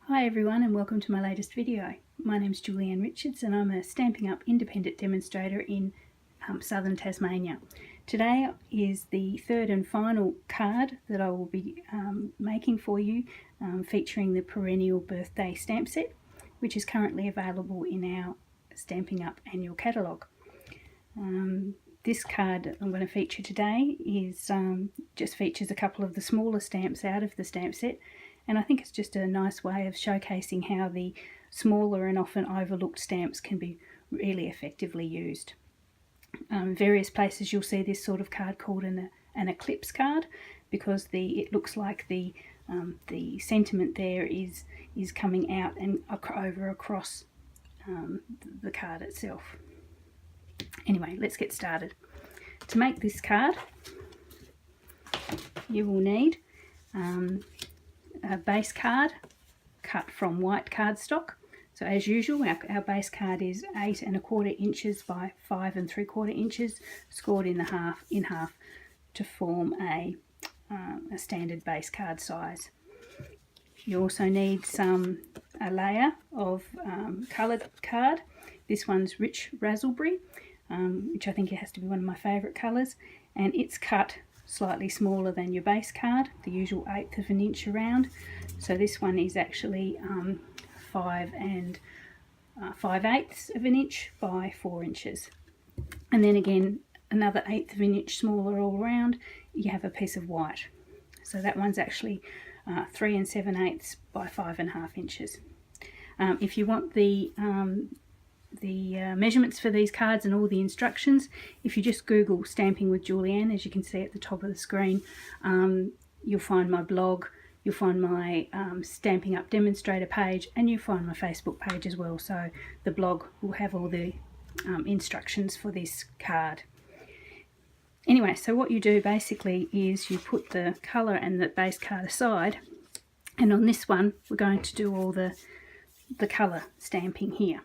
Hi everyone and welcome to my latest video. My name's Julianne Richards and I'm a Stampin' Up independent demonstrator in southern Tasmania. Today is the third and final card that I will be making for you, featuring the Perennial birthday stamp set, which is currently available in our Stampin' Up annual catalogue. This card I'm going to feature today is just features a couple of the smaller stamps out of the stamp set, and I think it's just a nice way of showcasing how the smaller and often overlooked stamps can be really effectively used. Various places you'll see this sort of card called an eclipse card, because it looks like the sentiment there is coming out and across the card itself. Anyway, let's get started. To make this card, you will need a base card cut from white cardstock. So as usual, our base card is 8 1/4 inches by 5 3/4 inches, scored in half to form a standard base card size. You also need a layer of coloured card. This one's rich raspberry, which I think it has to be one of my favourite colours, and it's cut slightly smaller than your base card, the usual 1/8 of an inch around. So this one is actually 5 5/8 of an inch by 4 inches. And then again, another 1/8 of an inch smaller all around, you have a piece of white. So that one's actually 3 7/8 by 5 1/2 inches. If you want the measurements for these cards and all the instructions, if you just Google Stamping with Julianne, as you can see at the top of the screen, you'll find my blog, you'll find my Stamping Up demonstrator page, and you'll find my Facebook page as well. So the blog will have all the instructions for this card. Anyway, so what you do basically is you put the colour and the base card aside, and on this one we're going to do all the colour stamping here.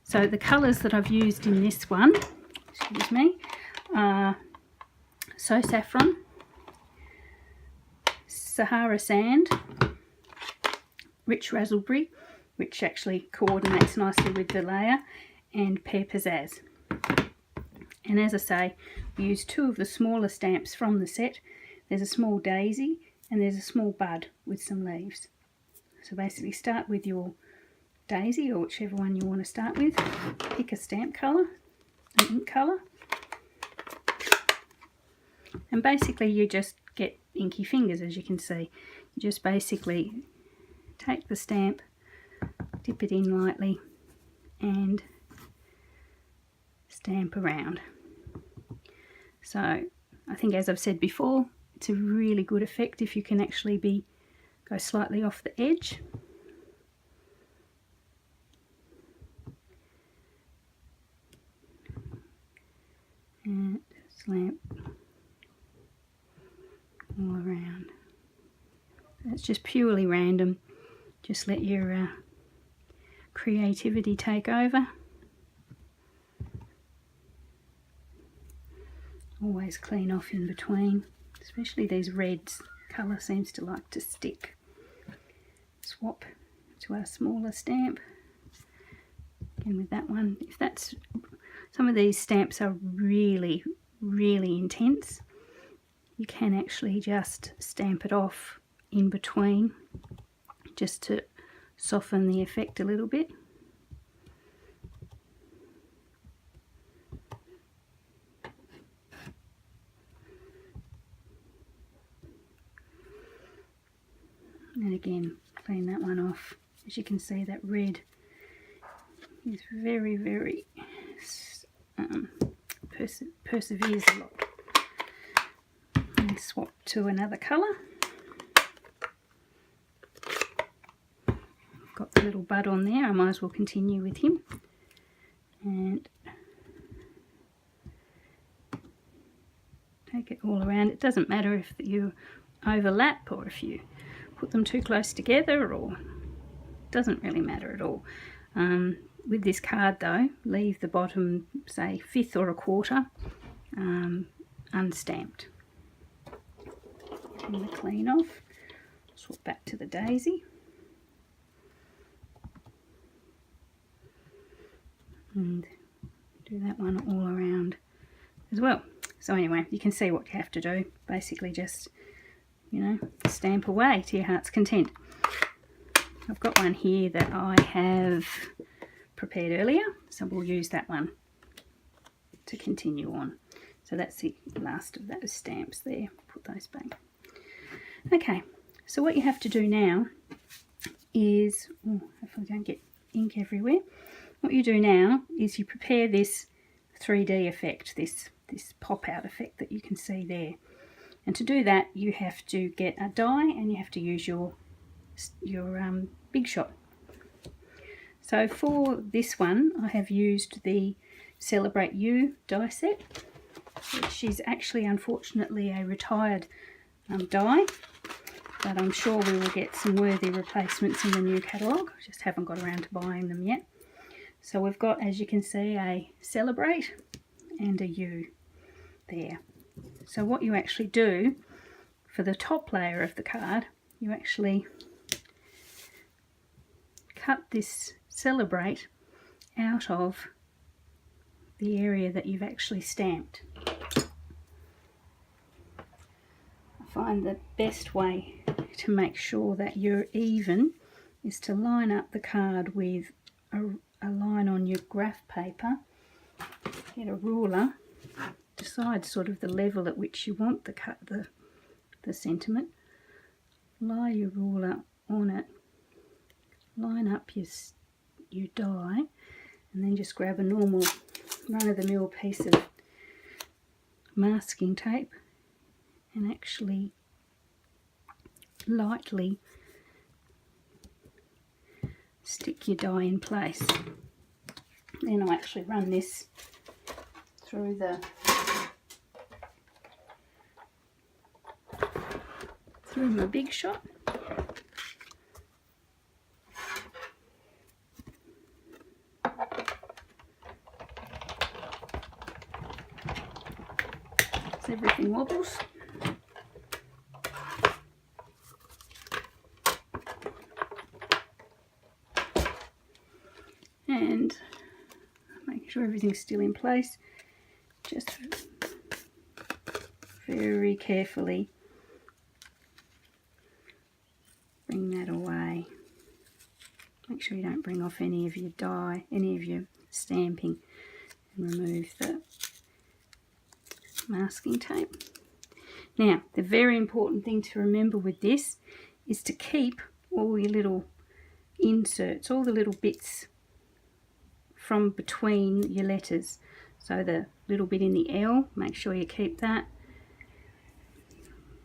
So the colours that I've used in this one, excuse me, are So Saffron, Sahara Sand, Rich Raspberry, which actually coordinates nicely with the layer, and Pear Pizzazz. And as I say, we use 2 of the smaller stamps from the set. There's a small daisy and there's a small bud with some leaves. So basically start with your daisy, or whichever one you want to start with. Pick a stamp colour, an ink colour, and basically you just get inky fingers. As you can see, you just basically take the stamp, dip it in lightly and stamp around. So I think, as I've said before, it's a really good effect if you can actually go slightly off the edge. And stamp all around. That's just purely random. Just let your creativity take over. Always clean off in between, especially these reds. Colour seems to like to stick. Swap to our smaller stamp. Again with that one, some of these stamps are really, really intense. You can actually just stamp it off in between, just to soften the effect a little bit. And again, clean that one off. As you can see, that red is very, very perseveres a lot. And swap to another colour. Got the little bud on there, I might as well continue with him. And take it all around. It doesn't matter if you overlap or if you put them too close together, or it doesn't really matter at all. With this card though, leave the bottom, say 1/5 or 1/4 unstamped. And the clean off. Swap back to the daisy. and do that one all around as well. So anyway, you can see what you have to do. Basically just, you know, stamp away to your heart's content. I've got one here that I have prepared earlier, so we'll use that one to continue on. So that's the last of those stamps there. Put those back. Okay, so what you have to do now is, oh, hopefully I don't get ink everywhere. What you do now is you prepare this 3D effect, this pop out effect that you can see there. And to do that, you have to get a die and you have to use your Big Shot. So for this one, I have used the Celebrate You die set, which is actually unfortunately a retired die, but I'm sure we will get some worthy replacements in the new catalogue. Just haven't got around to buying them yet. So we've got, as you can see, a Celebrate and a U there. So what you actually do for the top layer of the card, you actually cut this Celebrate out of the area that you've actually stamped. I find the best way to make sure that you're even is to line up the card with a line on your graph paper. Get a ruler, decide sort of the level at which you want the sentiment, lie your ruler on it, line up your die, and then just grab a normal run-of-the-mill piece of masking tape and actually lightly stick your die in place. Then I'll actually run this through my Big Shot. So everything wobbles. And make sure everything's still in place. Just very carefully bring that away. Make sure you don't bring off any of your die, any of your stamping, and remove the masking tape. Now, the very important thing to remember with this is to keep all your little inserts, all the little bits from between your letters. So the little bit in the L, make sure you keep that.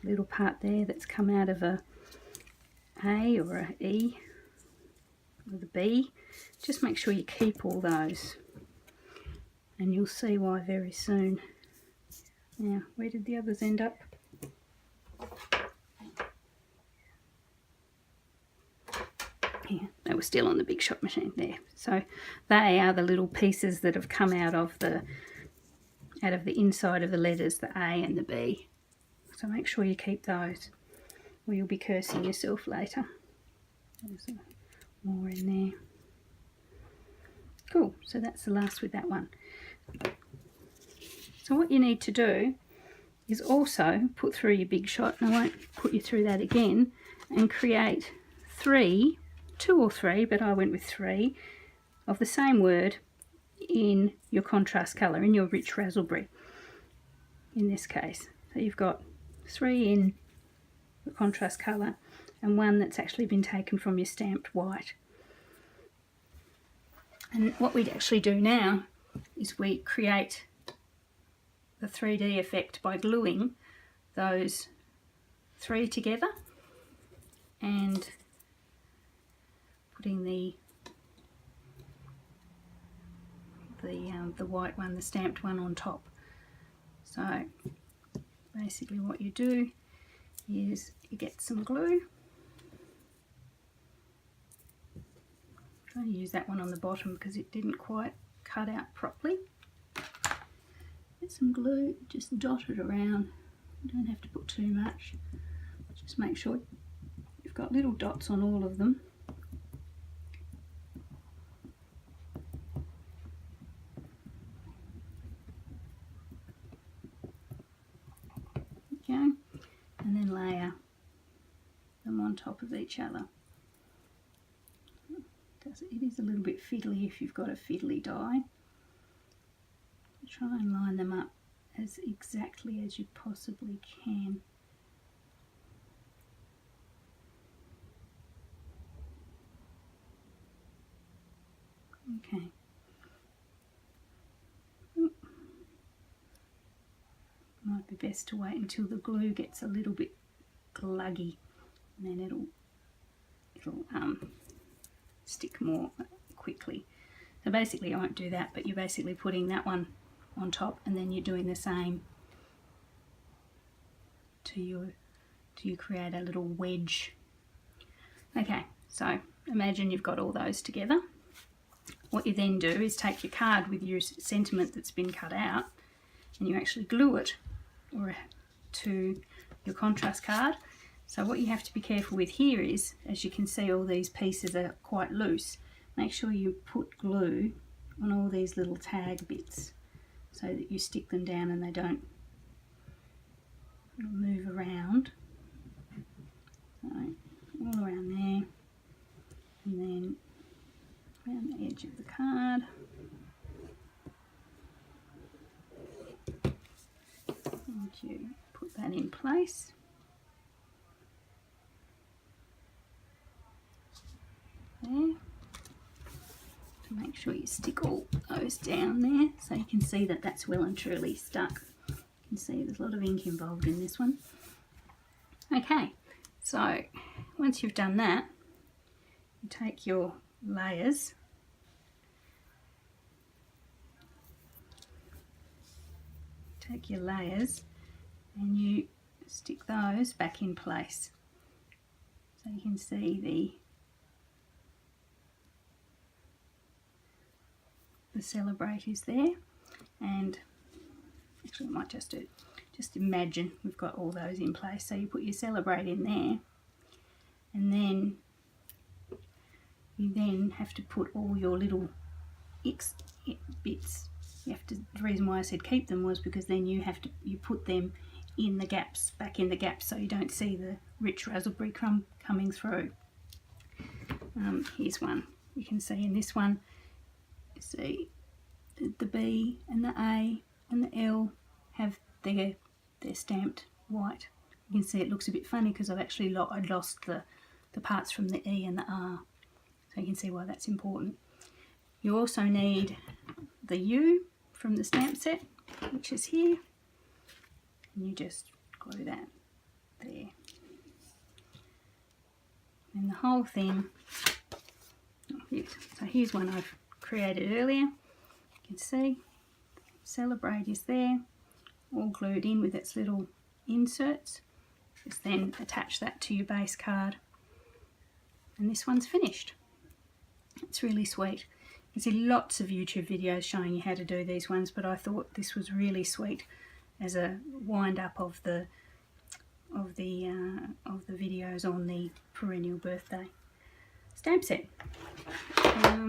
Little part there that's come out of a A or a E or the B, just make sure you keep all those, and you'll see why very soon. Now, where did the others end up? Yeah, they were still on the Big Shot machine there. So they are the little pieces that have come out of the inside of the letters, the A and the B. So make sure you keep those, or you'll be cursing yourself later. There's more in there. Cool, so that's the last with that one. So what you need to do is also put through your Big Shot, and I won't put you through that again, and create two or three, but I went with 3, of the same word in your contrast colour, in your rich raspberry in this case. So you've got 3 in the contrast colour and 1 that's actually been taken from your stamped white. And what we'd actually do now is we create the 3D effect by gluing those 3 together and putting the white one, the stamped one, on top. So basically what you do is you get some glue. Try to use that one on the bottom because it didn't quite cut out properly. Get some glue, just dot it around. You don't have to put too much. Just make sure you've got little dots on all of them. top of each other. It is a little bit fiddly if you've got a fiddly die. Try and line them up as exactly as you possibly can. Okay. Might be best to wait until the glue gets a little bit gluggy, and then it'll stick more quickly. So basically I won't do that, but you're basically putting that one on top, and then you're doing the same till you create a little wedge. Okay, so imagine you've got all those together. What you then do is take your card with your sentiment that's been cut out, and you actually glue it to your contrast card. So what you have to be careful with here is, as you can see, all these pieces are quite loose. Make sure you put glue on all these little tag bits so that you stick them down and they don't move around. So all around there, and then around the edge of the card. And you put that in place. There. To make sure you stick all those down there so you can see that that's well and truly stuck. You can see there's a lot of ink involved in this one. Okay, so once you've done that, you take your layers, and you stick those back in place. So you can see the Celebrate is there, and actually I might just imagine we've got all those in place. So you put your Celebrate in there, and then you then have to put all your little X bits. You have to, the reason why I said keep them was because then you put them in the gaps, back in the gaps, so you don't see the rich raspberry crumb coming through. Here's one. You can see in this one, you see the B and the A and the L have they're stamped white. You can see it looks a bit funny because I'd lost the parts from the E and the R. So you can see why that's important. You also need the U from the stamp set, which is here, and you just glue that there. And the whole thing, so here's one I've created earlier. You can see Celebrate is there, all glued in with its little inserts. Just then attach that to your base card, and this one's finished. It's really sweet. You can see lots of YouTube videos showing you how to do these ones, but I thought this was really sweet as a wind up of the videos on the Perennial birthday stamp set.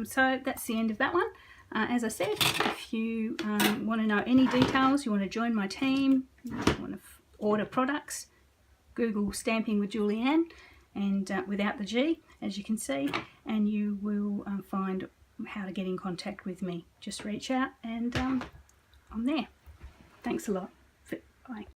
So that's the end of that one. As I said, if you want to know any details, you want to join my team, you want to order products, Google Stamping with Julianne, and without the G, as you can see, and you will find how to get in contact with me. Just reach out and I'm there. Thanks a lot. Bye.